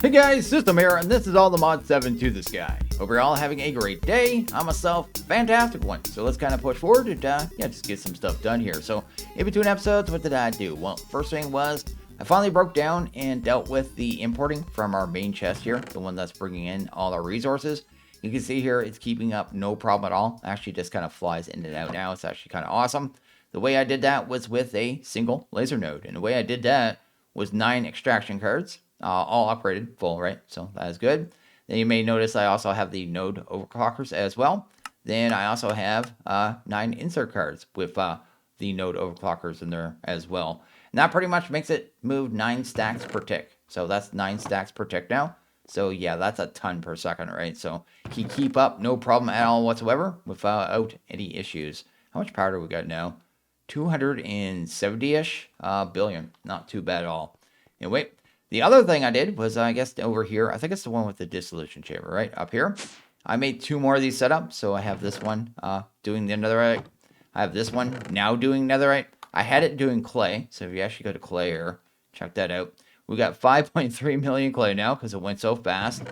Hey guys, System here, and this is all the mod 7 to the sky. Hope you're all having a great day. I myself, fantastic one. So let's kind of push forward and just get some stuff done here. So in between episodes, what did I do? Well, first thing was I finally broke down and dealt with the importing from our main chest here, the one that's bringing in all our resources. You can see here it's keeping up no problem at all. Actually just kind of flies in and out now. It's actually kind of awesome. The way I did that was with a single laser node, and the way I did that was 9 extraction cards. All upgraded full, right? So that is good. Then you may notice I also have the node overclockers as well. Then I also have 9 insert cards with the node overclockers in there as well. And that pretty much makes it move 9 stacks per tick. So that's 9 stacks per tick now. So yeah, that's a ton per second, right? So he keep up no problem at all whatsoever without any issues. How much power do we got now? 270-ish billion. Not too bad at all. Anyway, the other thing I did was, I guess, over here, I think it's the one with the dissolution chamber, right? Up here. I made 2 more of these setups. So I have this one doing the netherite. I have this one now doing netherite. I had it doing clay. So if you actually go to clay here, check that out. We got 5.3 million clay now because it went so fast.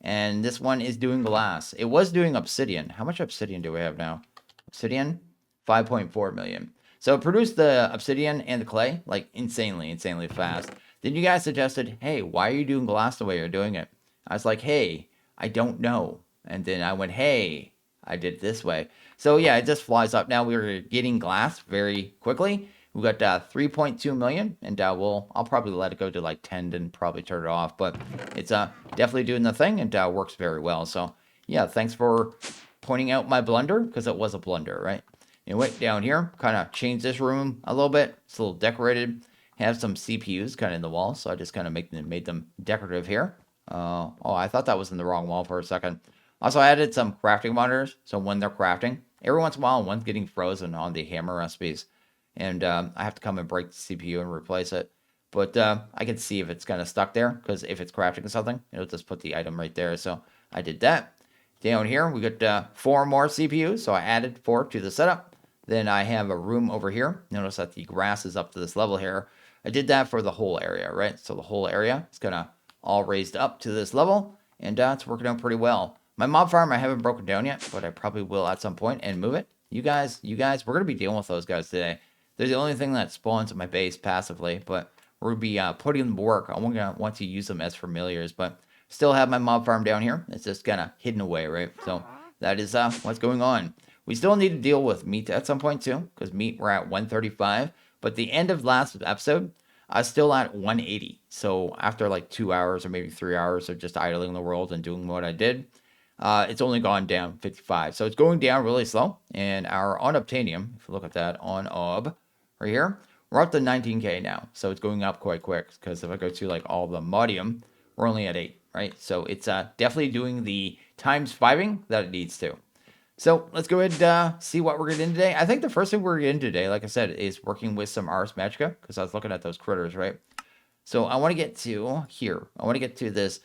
And this one is doing glass. It was doing obsidian. How much obsidian do we have now? Obsidian? 5.4 million. So it produced the obsidian and the clay like insanely fast. Then you guys suggested, hey, why are you doing glass the way you're doing it? I was like, hey, I don't know. And then I went, hey, I did it this way. So yeah, it just flies up. Now we're getting glass very quickly. We got 3.2 million, and I'll probably let it go to like 10 and probably turn it off. But it's definitely doing the thing and works very well. So yeah, thanks for pointing out my blunder, because it was a blunder, right? Anyway, down here, kind of changed this room a little bit. It's a little decorated. Have some CPUs kind of in the wall, so I just kind of made them decorative here. Oh, I thought that was in the wrong wall for a second. Also, I added some crafting monitors, so when they're crafting, every once in a while, one's getting frozen on the hammer recipes, and I have to come and break the CPU and replace it. But I can see if it's kind of stuck there, because if it's crafting something, it'll just put the item right there. So I did that. Down here, we got 4 more CPUs, so I added 4 to the setup. Then I have a room over here. Notice that the grass is up to this level here. I did that for the whole area, right? So the whole area is kind of all raised up to this level, and it's working out pretty well. My mob farm I haven't broken down yet, but I probably will at some point and move it. You guys, we're going to be dealing with those guys today. They're the only thing that spawns at my base passively, but we're going to be putting them to work. I'm going to want to use them as familiars, but still have my mob farm down here. It's just kind of hidden away, right? So that is what's going on. We still need to deal with meat at some point too, because meat we're at 135. But the end of last episode, I was still at 180. So after like 2 hours or maybe 3 hours of just idling the world and doing what I did, it's only gone down 55. So it's going down really slow. And our unobtainium, if you look at that on ob right here, we're up to 19k now. So it's going up quite quick, because if I go to like all the modium, we're only at 8, right? So it's definitely doing the times 5ing that it needs to. So let's go ahead and see what we're getting today. I think the first thing we're getting today, like I said, is working with some Ars Magica, because I was looking at those critters, right? So I want to get to here. I want to get to this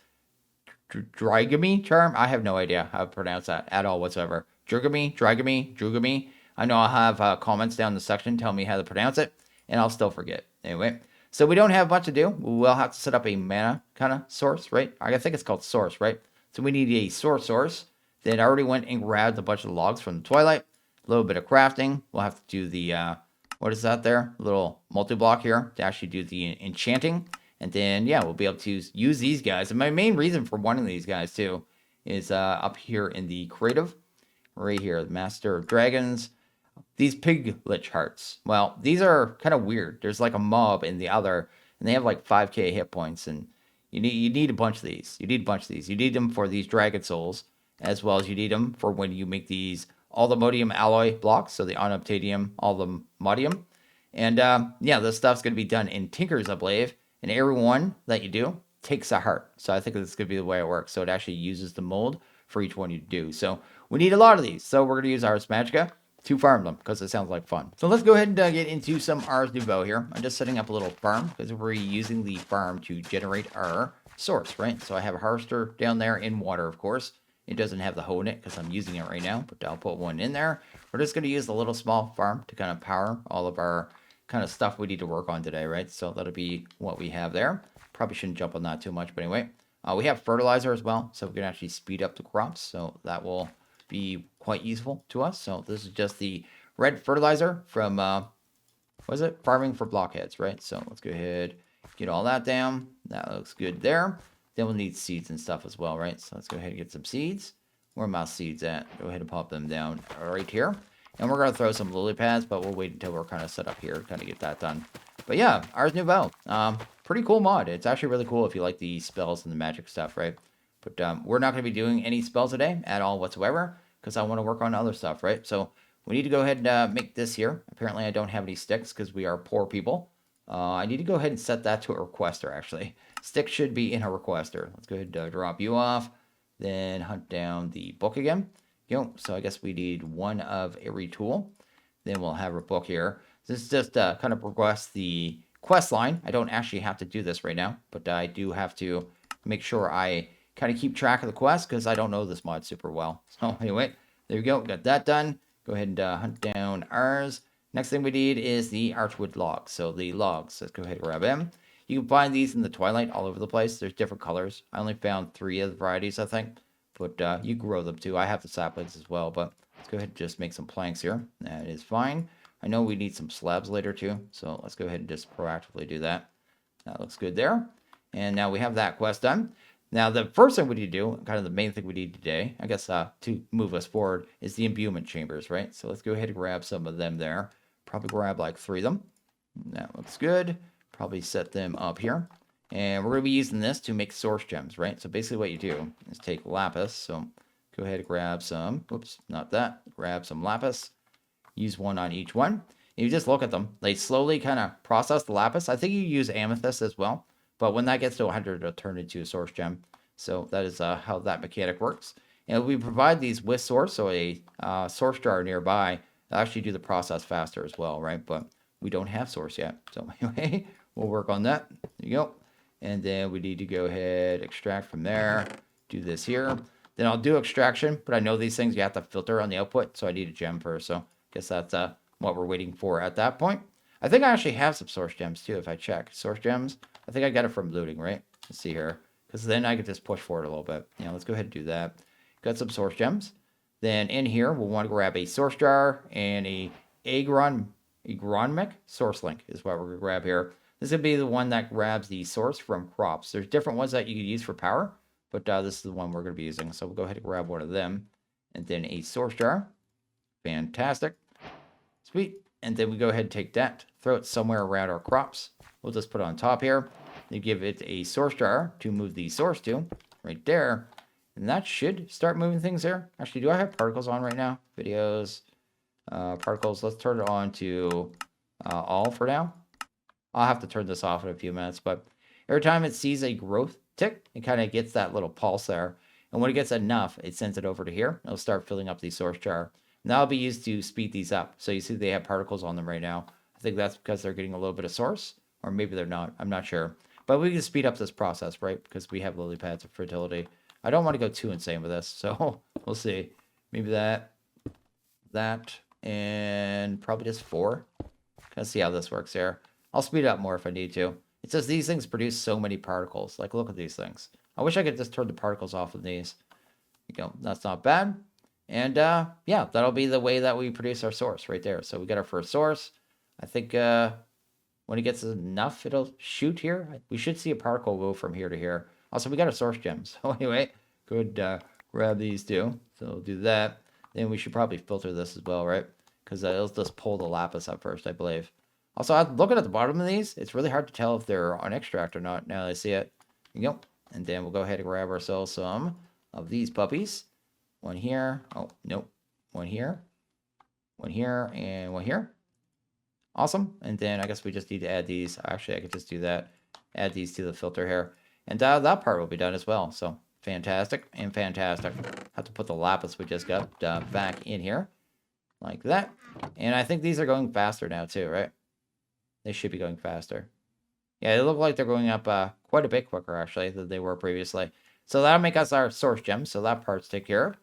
Dragami charm. I have no idea how to pronounce that at all whatsoever. Drugami. I know I'll have comments down in the section telling me how to pronounce it, and I'll still forget. Anyway, so we don't have much to do. We'll have to set up a mana kind of source, right? I think it's called source, right? So we need a source. Then I already went and grabbed a bunch of logs from the Twilight. A little bit of crafting. We'll have to do the, what is that there? A little multi-block here to actually do the enchanting. And then, yeah, we'll be able to use these guys. And my main reason for wanting these guys, too, is up here in the creative. Right here, the Master of Dragons. These Piglet hearts. Well, these are kind of weird. There's like a mob in the other, and they have like 5k hit points. And you need a bunch of these. You need them for these dragon souls, as well as you need them for when you make these all the modium alloy blocks, so the unobtainium, all the modium. And yeah, this stuff's going to be done in Tinkers, I believe, and every one that you do takes a heart. So I think this could be the way it works. So it actually uses the mold for each one you do. So we need a lot of these. So we're going to use Ars Magica to farm them, because it sounds like fun. So let's go ahead and get into some Ars Nouveau here. I'm just setting up a little farm, because we're using the farm to generate our source, right? So I have a harvester down there in water, of course. It doesn't have the hoe in it because I'm using it right now, but I'll put one in there. We're just going to use the little small farm to kind of power all of our kind of stuff we need to work on today, right? So that'll be what we have there. Probably shouldn't jump on that too much, but anyway. We have fertilizer as well, so we can actually speed up the crops. So that will be quite useful to us. So this is just the red fertilizer from, what is it? Farming for blockheads, right? So let's go ahead, get all that down. That looks good there. Then we'll need seeds and stuff as well, right? So let's go ahead and get some seeds. Where are my seeds at? Go ahead and pop them down right here. And we're going to throw some lily pads, but we'll wait until we're kind of set up here to kind of get that done. But yeah, Ars Nouveau. Pretty cool mod. It's actually really cool if you like the spells and the magic stuff, right? But we're not going to be doing any spells today at all whatsoever because I want to work on other stuff, right? So we need to go ahead and make this here. Apparently I don't have any sticks because we are poor people. I need to go ahead and set that to a requester, actually. Stick should be in a requester. Let's go ahead and drop you off. Then hunt down the book again. So I guess we need one of every tool. Then we'll have a book here. This is just kind of progress the quest line. I don't actually have to do this right now, but I do have to make sure I kind of keep track of the quest because I don't know this mod super well. So anyway, there we go. Got that done. Go ahead and hunt down ours. Next thing we need is the archwood logs. So the logs, let's go ahead and grab them. You can find these in the Twilight all over the place. There's different colors. I only found 3 of the varieties, I think. But you grow them too. I have the saplings as well, but let's go ahead and just make some planks here. That is fine. I know we need some slabs later too, so let's go ahead and just proactively do that. That looks good there. And now we have that quest done. Now the first thing we need to do, kind of the main thing we need today, I guess to move us forward, is the imbuement chambers, right? So let's go ahead and grab some of them there. Probably grab like 3 of them. That looks good. Probably set them up here. And we're going to be using this to make source gems, right? So basically what you do is take lapis. So go ahead and grab some, oops, not that. Grab some lapis. Use 1 on each one. And you just look at them. They slowly kind of process the lapis. I think you use amethyst as well. But when that gets to 100, it'll turn into a source gem. So that is how that mechanic works. And we provide these with source, so a source jar nearby, they'll actually do the process faster as well, right? But we don't have source yet. So anyway, we'll work on that. There you go. And then we need to go ahead, extract from there, do this here. Then I'll do extraction, but I know these things you have to filter on the output, so I need a gem first. So I guess that's what we're waiting for at that point. I think I actually have some source gems too, if I check. Source gems, I think I got it from looting, right? Let's see here. Because then I could just push forward a little bit. Let's go ahead and do that. Got some source gems. Then in here, we'll want to grab a source jar and a agronomic source link is what we're going to grab here. This would be the one that grabs the source from crops. There's different ones that you could use for power, but this is the one we're going to be using. So we'll go ahead and grab one of them. And then a source jar. Fantastic. Sweet. And then we go ahead and take that, throw it somewhere around our crops. We'll just put it on top here. You give it a source jar to move the source to, right there. And that should start moving things there. Actually, do I have particles on right now? Videos, particles. Let's turn it on to all for now. I'll have to turn this off in a few minutes, but every time it sees a growth tick, it kind of gets that little pulse there. And when it gets enough, it sends it over to here. It'll start filling up the source jar. And that'll be used to speed these up. So you see they have particles on them right now. I think that's because they're getting a little bit of source, or maybe they're not. I'm not sure. But we can speed up this process, right? Because we have lily pads of fertility. I don't want to go too insane with this, so we'll see. Maybe that, and probably just 4. Let's see how this works here. I'll speed it up more if I need to. It says these things produce so many particles. Like, look at these things. I wish I could just turn the particles off of these. There you go. That's not bad. And yeah, that'll be the way that we produce our source right there. So we got our first source. I think when it gets enough, it'll shoot here. We should see a particle go from here to here. Also, we got a source gem. So anyway, good. Grab these two. So we'll do that. Then we should probably filter this as well, right? Because it'll just pull the lapis up first, I believe. Also, looking at the bottom of these, it's really hard to tell if they're on extract or not. Now that I see it. There you go. And then we'll go ahead and grab ourselves some of these puppies. One here. Oh, nope. One here. One here. And one here. Awesome. And then I guess we just need to add these. Actually, I could just do that. Add these to the filter here. And that part will be done as well. So fantastic and fantastic. Have to put the lapis we just got back in here. Like that. And I think these are going faster now too, right? They should be going faster. Yeah, they look like they're going up quite a bit quicker, actually, than they were previously. So that'll make us our source gem. So that part's taken care of.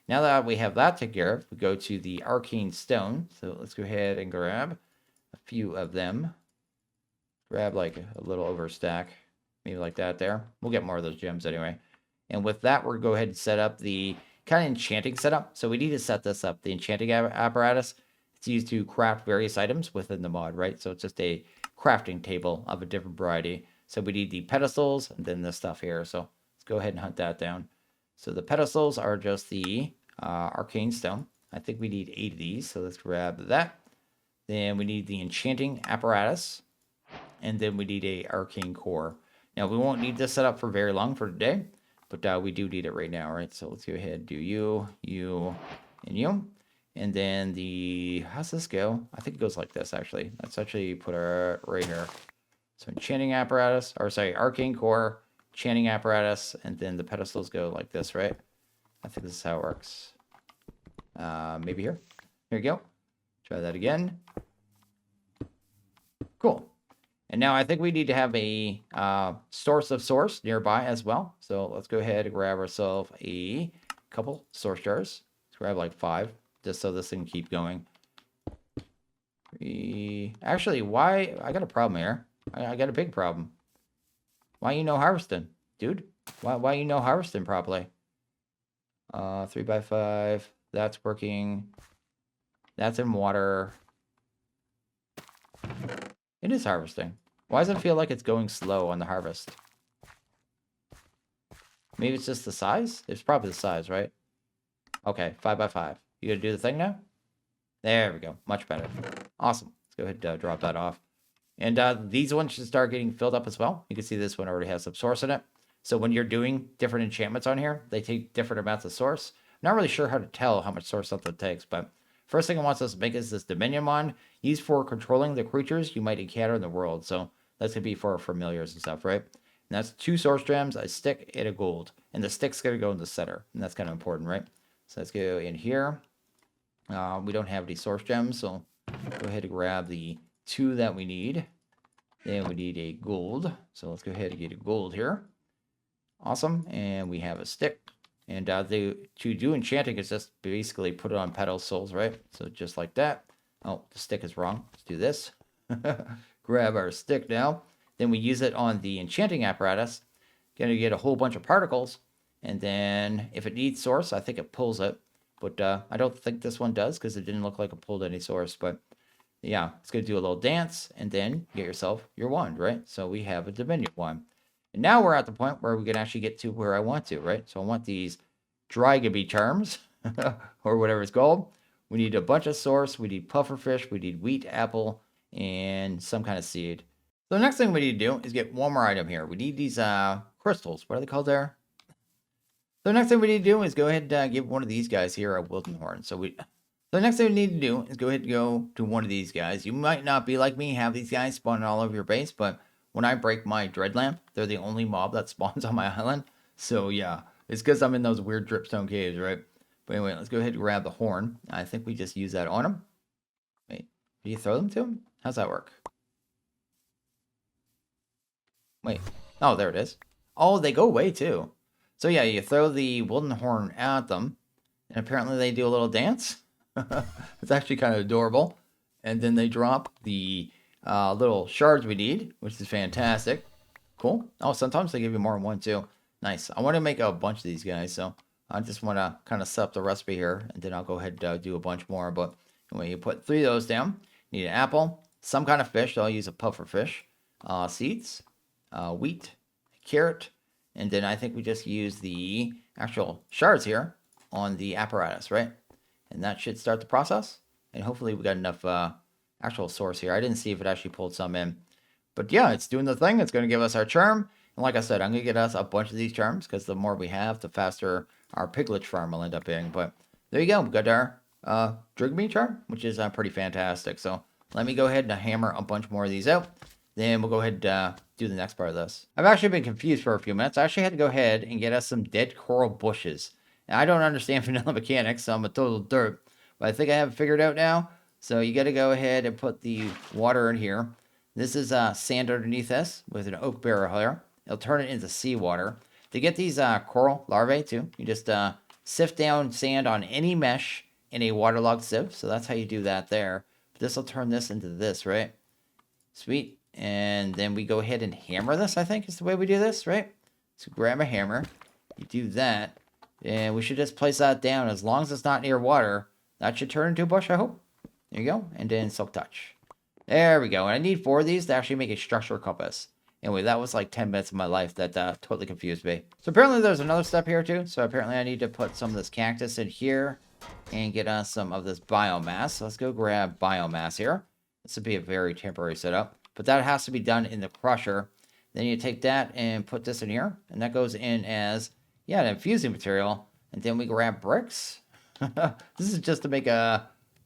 Now that we have that taken care of, we go to the arcane stone. So let's go ahead and grab a few of them. Grab like a little overstack. Maybe like that there. We'll get more of those gems anyway. And with that, we're going to go ahead and set up the kind of enchanting setup. So we need to set this up. The enchanting apparatus, it's used to craft various items within the mod, right? So it's just a crafting table of a different variety. So we need the pedestals and then this stuff here. So let's go ahead and hunt that down. So the pedestals are just the arcane stone. I think we need 8 of these. So let's grab that. Then we need the enchanting apparatus. And then we need a arcane core. Now we won't need this set up for very long for today, but we do need it right now, right? So let's go ahead and do you, and you. And then how's this go? I think it goes like this, actually. Let's actually put our right here. So enchanting apparatus, or sorry, arcane core, enchanting apparatus, and then the pedestals go like this, right? I think this is how it works. Maybe here. Here you go. Try that again. Cool. And now I think we need to have a source of source nearby as well. So let's go ahead and grab ourselves a couple source jars. Let's grab like 5, just so this thing can keep going. Actually, why? I got a problem here. I got a big problem. Why you no harvesting, dude? Why you no harvesting properly? 3x5. That's working. That's in water. It is harvesting. Why does it feel like it's going slow on the harvest? Maybe it's just the size? It's probably the size, right? Okay, 5x5. You gonna do the thing now? There we go. Much better. Awesome. Let's go ahead and drop that off. And these ones should start getting filled up as well. You can see this one already has some source in it. So when you're doing different enchantments on here, they take different amounts of source. I'm not really sure how to tell how much source something takes, but first thing it wants us to make is this Dominion wand, used for controlling the creatures you might encounter in the world. So that's going to be for familiars and stuff, right? And that's 2 source gems, a stick, and a gold. And the stick's going to go in the center. And that's kind of important, right? So let's go in here. We don't have any source gems, so go ahead and grab the 2 that we need. Then we need a gold. So let's go ahead and get a gold here. Awesome. And we have a stick. And to do enchanting is just basically put it on pedestals, right? So just like that. Oh, the stick is wrong. Let's do this. Grab our stick now. Then we use it on the enchanting apparatus. Gonna get a whole bunch of particles. And then if it needs source, I think it pulls it. But I don't think this one does because it didn't look like it pulled any source. But yeah, it's going to do a little dance. And then get yourself your wand, right? So we have a Dominion wand. And now we're at the point where we can actually get to where I want to, right? So I want these Drygaby charms, or whatever it's called. We need a bunch of source. We need pufferfish. We need wheat, apple, and some kind of seed. So the next thing we need to do is get one more item here. We need these crystals. What are they called there? So the next thing we need to do is go ahead and give one of these guys here a Wilden Horn. So the next thing we need to do is go ahead and go to one of these guys. You might not be like me, have these guys spawning all over your base, but when I break my dread lamp, they're the only mob that spawns on my island. So yeah, it's because I'm in those weird dripstone caves, right? But anyway, let's go ahead and grab the horn. I think we just use that on him. Wait, do you throw them to him? How's that work? Wait, oh, there it is. Oh, they go away too. So yeah, you throw the Wilden Horn at them, and apparently they do a little dance. It's actually kind of adorable. And then they drop the little shards we need, which is fantastic. Cool. Oh, sometimes they give you more than one too. Nice. I want to make a bunch of these guys, so I just want to kind of set up the recipe here, and then I'll go ahead and do a bunch more. But anyway, you put 3 of those down. You need an apple, some kind of fish, so I'll use a puffer fish, seeds, wheat, carrot, and then I think we just use the actual shards here on the apparatus, right? And that should start the process. And hopefully we got enough actual source here. I didn't see if it actually pulled some in. But yeah, it's doing the thing. It's going to give us our charm. And like I said, I'm going to get us a bunch of these charms because the more we have, the faster our Piglet farm will end up being. But there you go. We've got our Drygaby charm, which is pretty fantastic. So let me go ahead and hammer a bunch more of these out. Then we'll go ahead and do the next part of this. I've actually been confused for a few minutes. I actually had to go ahead and get us some dead coral bushes. And I don't understand vanilla mechanics, so I'm a total derp. But I think I have it figured out now. So you got to go ahead and put the water in here. This is sand underneath this with an oak barrel here. It'll turn it into seawater. To get these coral larvae too, you just sift down sand on any mesh in a waterlogged sieve. So that's how you do that there. But this will turn this into this, right? Sweet. And then we go ahead and hammer this, I think is the way we do this, right? So grab a hammer. You do that. And we should just place that down. As long as it's not near water, that should turn into a bush, I hope. There you go. And then silk touch. There we go. And I need 4 of these to actually make a structure compass. Anyway, that was like 10 minutes of my life that totally confused me. So apparently there's another step here too. So apparently I need to put some of this cactus in here and get us some of this biomass. So let's go grab biomass here. This would be a very temporary setup. But that has to be done in the crusher. Then you take that and put this in here. And that goes in as, yeah, an infusing material. And then we grab bricks. This is just to make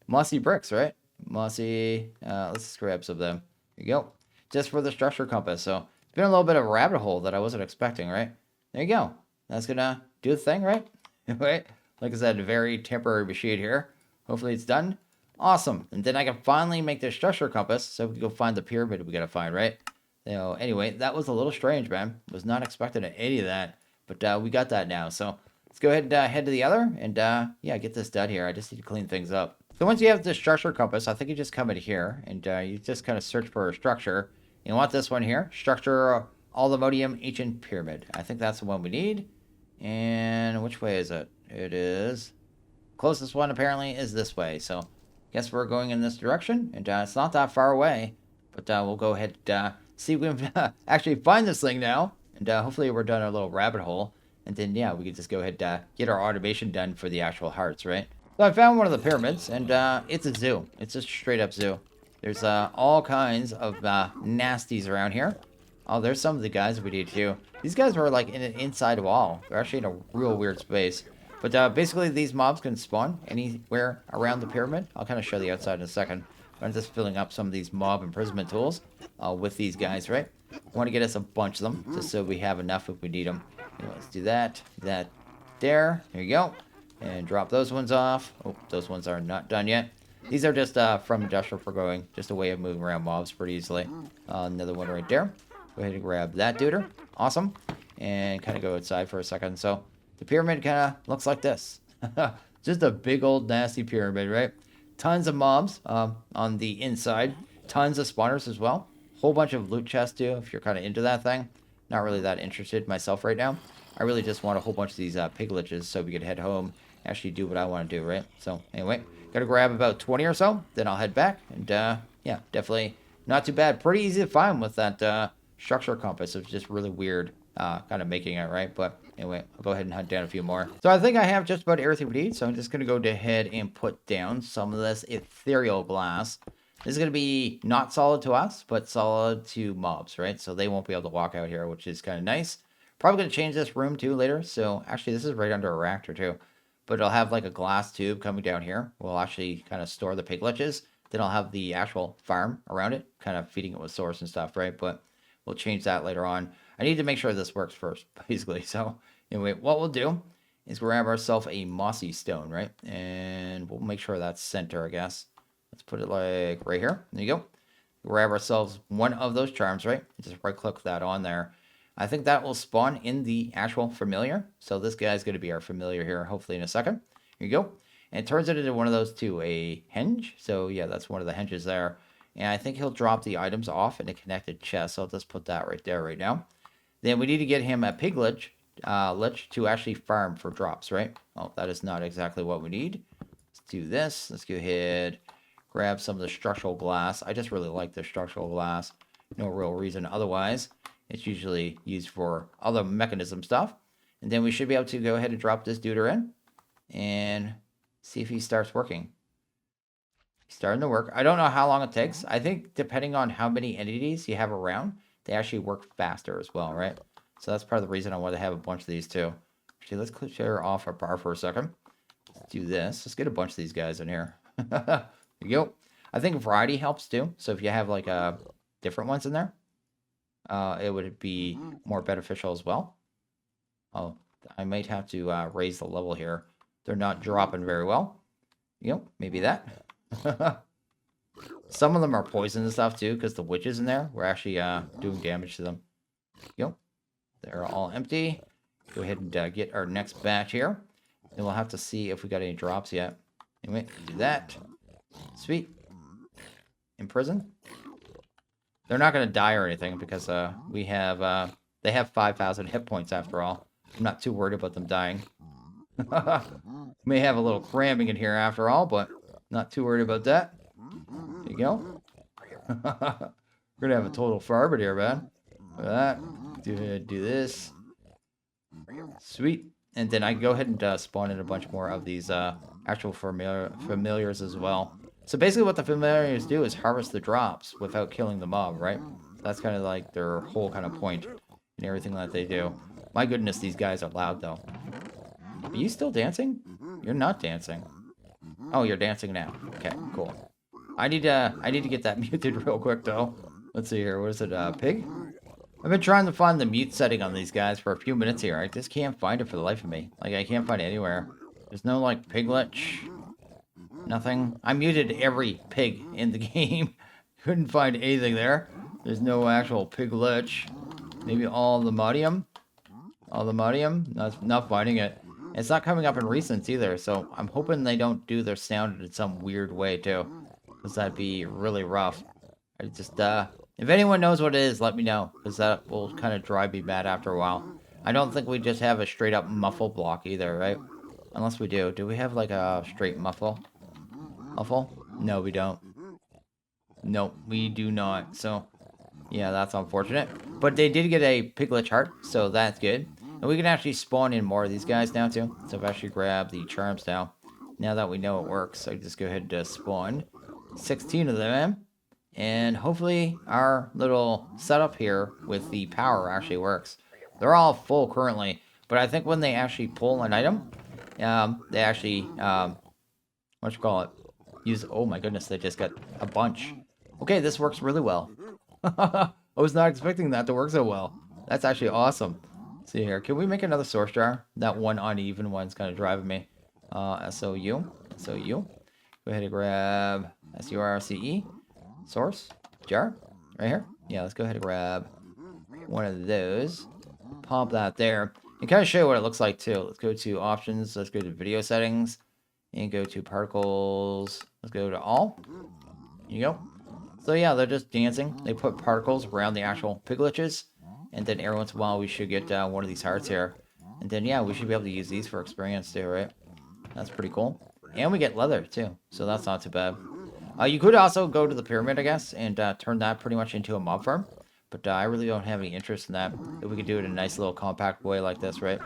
mossy bricks, right? Mossy. Let's just grab some of them. There you go. Just for the structure compass. So it's been a little bit of a rabbit hole that I wasn't expecting, right? There you go. That's going to do the thing, right? Right? Like I said, a very temporary machine here. Hopefully it's done. Awesome. And then I can finally make the structure compass so we can go find the pyramid we got to find, right? So anyway, that was a little strange, man. Was not expecting any of that. But we got that now. So let's go ahead and head to the other and yeah, get this done here. I just need to clean things up. So once you have the structure compass, I think you just come in here and you just kind of search for a structure. You want this one here, structure Aluminium Ancient Pyramid. I think that's the one we need. And which way is it? It is closest one apparently is this way. So guess we're going in this direction, and it's not that far away. But we'll go ahead and see if we can actually find this thing now, and hopefully we're done our little rabbit hole. And then yeah, we can just go ahead and get our automation done for the actual hearts, right? So I found one of the pyramids, and it's a zoo. It's a straight up zoo. There's all kinds of nasties around here. Oh, there's some of the guys we need too. These guys were like in an inside wall. They're actually in a real weird space. But basically these mobs can spawn anywhere around the pyramid. I'll kind of show the outside in a second. I'm just filling up some of these mob imprisonment tools with these guys, right? I want to get us a bunch of them just so we have enough if we need them. Anyway, let's do that. That there. There you go. And drop those ones off. Oh, those ones are not done yet. These are just from industrial forgoing. Just a way of moving around mobs pretty easily. Another one right there. Go ahead and grab that duder. Awesome. And kind of go outside for a second. So the pyramid kind of looks like this. Just a big old nasty pyramid, right? Tons of mobs on the inside. Tons of spawners as well. Whole bunch of loot chests too, if you're kind of into that thing. Not really that interested myself right now. I really just want a whole bunch of these piglets so we can head home, actually do what I want to do, right? So anyway, got to grab about 20 or so. Then I'll head back. And yeah, definitely not too bad. Pretty easy to find with that structure compass. It's just really weird kind of making it, right? But anyway, I'll go ahead and hunt down a few more. So I think I have just about everything we need. So I'm just going to go ahead and put down some of this ethereal glass. This is going to be not solid to us, but solid to mobs, right? So they won't be able to walk out here, which is kind of nice. Probably going to change this room too later. So actually this is right under a reactor too. But it'll have like a glass tube coming down here. We'll actually kind of store the piglets. Then I'll have the actual farm around it, kind of feeding it with source and stuff, right? But we'll change that later on. I need to make sure this works first, basically. So anyway, what we'll do is grab ourselves a mossy stone, right? And we'll make sure that's center, I guess. Let's put it like right here. There you go. Grab ourselves one of those charms, right? Just right click that on there. I think that will spawn in the actual familiar. So this guy's going to be our familiar here, hopefully in a second. Here you go. And it turns it into one of those too, a henge. So yeah, that's one of the henges there. And I think he'll drop the items off in a connected chest. So I'll just put that right there right now. Then we need to get him a piglet lich to actually farm for drops, right? Oh, that is not exactly what we need. Let's do this. Let's go ahead, grab some of the structural glass. I just really like the structural glass. No real reason otherwise. It's usually used for other mechanism stuff. And then we should be able to go ahead and drop this duder in and see if he starts working. He's starting to work. I don't know how long it takes. I think depending on how many entities you have around, they actually work faster as well, right? So that's part of the reason I want to have a bunch of these too. Actually, let's clear off our bar for a second. Let's do this. Let's get a bunch of these guys in here. There you go. I think variety helps too. So if you have like different ones in there, it would be more beneficial as well. Oh, I might have to raise the level here. They're not dropping very well. You know, maybe that. Some of them are poison and stuff too, because the witches in there were actually doing damage to them. You know, they're all empty. Go ahead and get our next batch here. And we'll have to see if we got any drops yet. Anyway, do that. Sweet. In prison. They're not going to die or anything because we have they have 5,000 hit points after all. I'm not too worried about them dying. May have a little cramming in here after all, but not too worried about that. There you go. We're going to have a total farbit here, man. Look at that. Do this. Sweet. And then I can go ahead and spawn in a bunch more of these actual familiars as well. So basically what the familiars do is harvest the drops without killing the mob, right? That's kind of like their whole kind of point in everything that they do. My goodness, these guys are loud, though. Are you still dancing? You're not dancing. Oh, you're dancing now. Okay, cool. I need to get that muted real quick, though. Let's see here. What is it, pig? I've been trying to find the mute setting on these guys for a few minutes here. I just can't find it for the life of me. Like, I can't find it anywhere. There's no, like, Piglet. Nothing. I muted every pig in the game. Couldn't find anything there. There's no actual Piglet. Maybe all the modium. All the modium. Not finding it. It's not coming up in recents either, so I'm hoping they don't do their sound in some weird way, too. Because that'd be really rough. I just, if anyone knows what it is, let me know. Because that will kind of drive me mad after a while. I don't think we just have a straight up muffle block either, right? Unless we do. Do we have like a straight muffle? Muffle? No, we don't. Nope, we do not. So, yeah, that's unfortunate. But they did get a Piglet heart, so that's good. And we can actually spawn in more of these guys now, too. So if I actually grab the charms now. Now that we know it works, I just go ahead and spawn 16 of them. And hopefully our little setup here with the power actually works. They're all full currently. But I think when they actually pull an item, they actually, what you call it? Use, oh my goodness, they just got a bunch. Okay, this works really well. I was not expecting that to work so well. That's actually awesome. Let's see here, can we make another source jar? That one uneven one's kind of driving me. SOU. Go ahead and grab SURCE. Source. Jar. Right here. Yeah, let's go ahead and grab one of those. Pop that there. And kind of show you what it looks like too. Let's go to options. Let's go to video settings. And go to particles. Let's go to all. There you go. So yeah, they're just dancing. They put particles around the actual piglets. And then every once in a while we should get one of these hearts here. And then yeah, we should be able to use these for experience too, right? That's pretty cool. And we get leather too. So that's not too bad. You could also go to the pyramid, I guess, and turn that pretty much into a mob farm. But I really don't have any interest in that. If we could do it in a nice little compact way like this, right?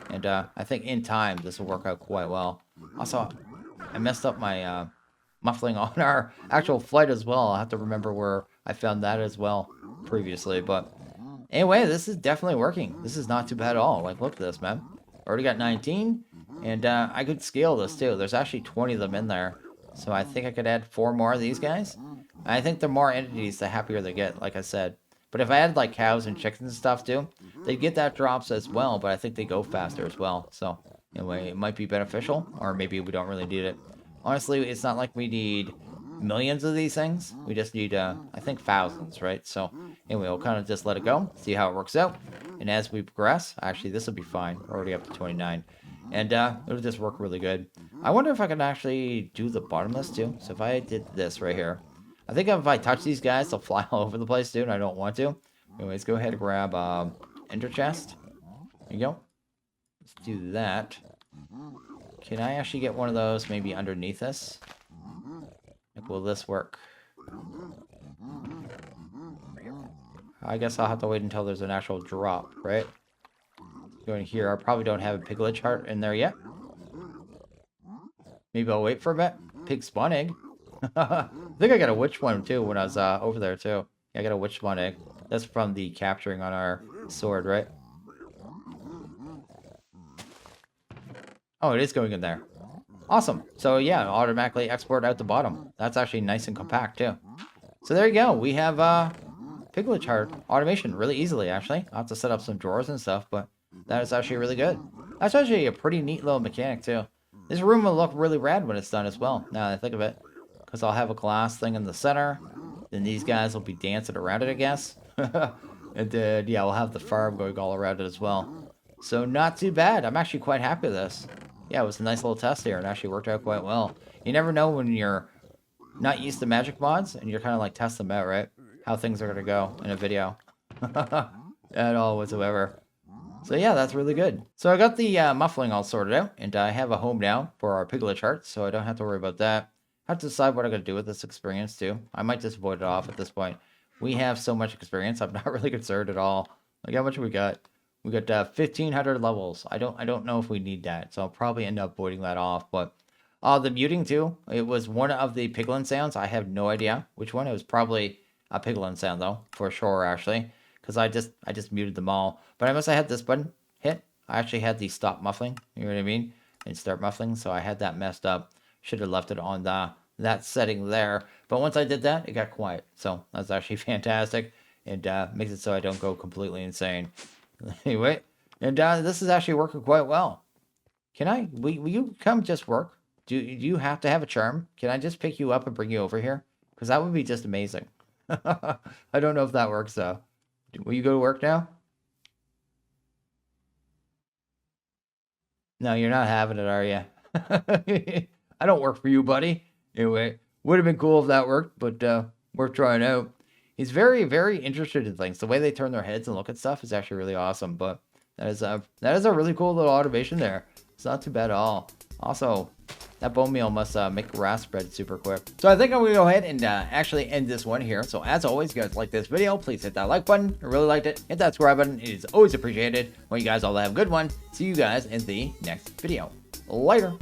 And I think in time, this will work out quite well. Also, I messed up my muffling on our actual flight as well. I'll have to remember where I found that as well previously. But anyway, this is definitely working. This is not too bad at all. Like, look at this, man. Already got 19. And I could scale this, too. There's actually 20 of them in there. So I think I could add 4 more of these guys. I think the more entities, the happier they get, like I said. But if I added, like, cows and chickens and stuff, too, they'd get that drops as well, but I think they go faster as well. So, anyway, it might be beneficial, or maybe we don't really need it. Honestly, it's not like we need millions of these things. We just need, I think, thousands, right? So, anyway, we'll kind of just let it go, see how it works out. And as we progress, actually, this will be fine. We're already up to 29. And it'll just work really good. I wonder if I can actually do the bottomless, too. So if I did this right here, I think if I touch these guys, they'll fly all over the place, dude, and I don't want to. Anyways, go ahead and grab ender chest. There you go. Let's do that. Can I actually get one of those maybe underneath this? Like, will this work? I guess I'll have to wait until there's an actual drop, right? Going here, I probably don't have a Piglet chart in there yet. Maybe I'll wait for a bit. Pig spawn egg. I think I got a witch one too when I was over there too. Yeah, I got a witch spawn egg. That's from the capturing on our sword, right? Oh, it is going in there. Awesome. So yeah, automatically export out the bottom. That's actually nice and compact too. So there you go. We have Piglet chart automation really easily actually. I'll have to set up some drawers and stuff, but that is actually really good. That's actually a pretty neat little mechanic too. This room will look really rad when it's done as well, now that I think of it. Because I'll have a glass thing in the center. Then these guys will be dancing around it, I guess. And then, yeah, we'll have the farm going all around it as well. So not too bad. I'm actually quite happy with this. Yeah, it was a nice little test here and actually worked out quite well. You never know when you're not used to magic mods and you're kind of like testing them out, right? how things are going to go in a video at all whatsoever. So yeah, that's really good. So I got the muffling all sorted out, and I have a home now for our Piglet chart, so I don't have to worry about that. I have to decide what I'm going to do with this experience too. I might just void it off at this point. We have so much experience, I'm not really concerned at all. Like, how much we got? We got 1,500 levels. I don't know if we need that, so I'll probably end up voiding that off. But the muting too, it was one of the Piglet sounds. I have no idea which one. It was probably a Piglet sound though, for sure actually. Because I just muted them all. But I must have had this button hit. I actually had the stop muffling, you know what I mean? And start muffling, so I had that messed up. Should have left it on that setting there. But once I did that, it got quiet. So that's actually fantastic. And makes it so I don't go completely insane. Anyway, and this is actually working quite well. Will you come just work? Do you have to have a charm? Can I just pick you up and bring you over here? Because that would be just amazing. I don't know if that works though. Will you go to work now? No, you're not having it, are you? I don't work for you, buddy. Anyway, would have been cool if that worked, but worth trying out. He's very, very interested in things. The way they turn their heads and look at stuff is actually really awesome. But that is a really cool little automation there. It's not too bad at all. Also, that bone meal must make grass spread super quick. So I think I'm going to go ahead and actually end this one here. So as always, if you guys like this video, please hit that like button. I really liked it. Hit that subscribe button. It is always appreciated. Want you guys all to have a good one. See you guys in the next video. Later.